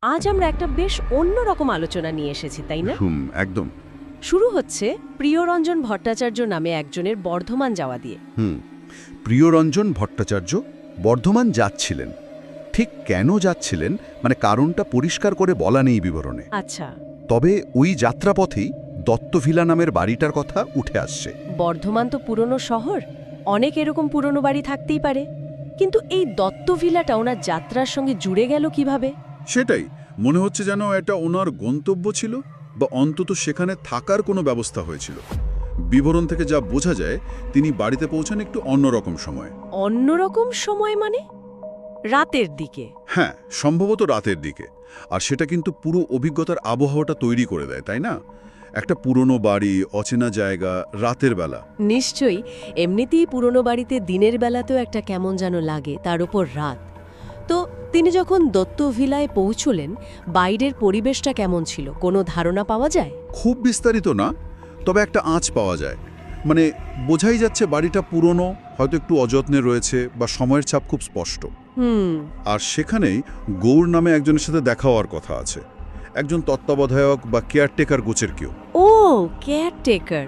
আজ আমরা একটা বেশ অন্যরকম আলোচনা নিয়ে এসেছি, তাই না? একদম। শুরু হচ্ছে প্রিয়রঞ্জন ভট্টাচার্য নামে একজনের বর্ধমান যাওয়া দিয়ে। প্রিয়রঞ্জন ভট্টাচার্য বর্ধমান যাচ্ছিলেন। ঠিক কেন যাচ্ছিলেন মানে কারণটা পরিষ্কার করে বলা নেই বিবরণে। আচ্ছা, তবে ওই যাত্রাপথেই দত্তভিলা নামের বাড়িটার কথা উঠে আসছে। বর্ধমান তো পুরনো শহর, অনেক এরকম পুরনো বাড়ি থাকতেই পারে, কিন্তু এই দত্ত ভিলাটা ওনার যাত্রার সঙ্গে জুড়ে গেল কিভাবে? সেটাই মনে হচ্ছে যেন এটা ওনার গন্তব্য ছিল, বা অন্তত সেখানে থাকার কোনো ব্যবস্থা হয়েছিল। বিবরণ থেকে যা বোঝা যায়, তিনি বাড়িতে পৌঁছান একটু অন্যরকম সময়। অন্যরকম সময় মানে রাতের দিকে? হ্যাঁ, সম্ভবত রাতের দিকে। আর সেটা কিন্তু পুরো অভিজ্ঞতার আবহাওয়াটা তৈরি করে দেয়, তাই না? একটা পুরনো বাড়ি, অচেনা জায়গা, রাতের বেলা। নিশ্চয়ই, এমনিতেই পুরনো বাড়িতে দিনের বেলাতেও একটা কেমন যেন লাগে, তার উপর রাত। তো তিনি যখন দত্ত ভিলায় পৌঁছলেন, বাইরের পরিবেশটা কেমন ছিল, কোনো ধারণা পাওয়া যায়? খুব বিস্তারিত না, তবে একটা আঁচ পাওয়া যায়। মানে বোঝাই যাচ্ছে বাড়িটা পুরনো, হয়তো একটু অযত্নে রয়েছে, বা সময়ের ছাপ খুব স্পষ্ট। আর সেখানেই গৌর নামে একজনের সাথে দেখা হওয়ার কথা আছে, একজন তত্ত্বাবধায়ক বা কেয়ারটেকার গোছের কেউ। ও, কেয়ারটেকার।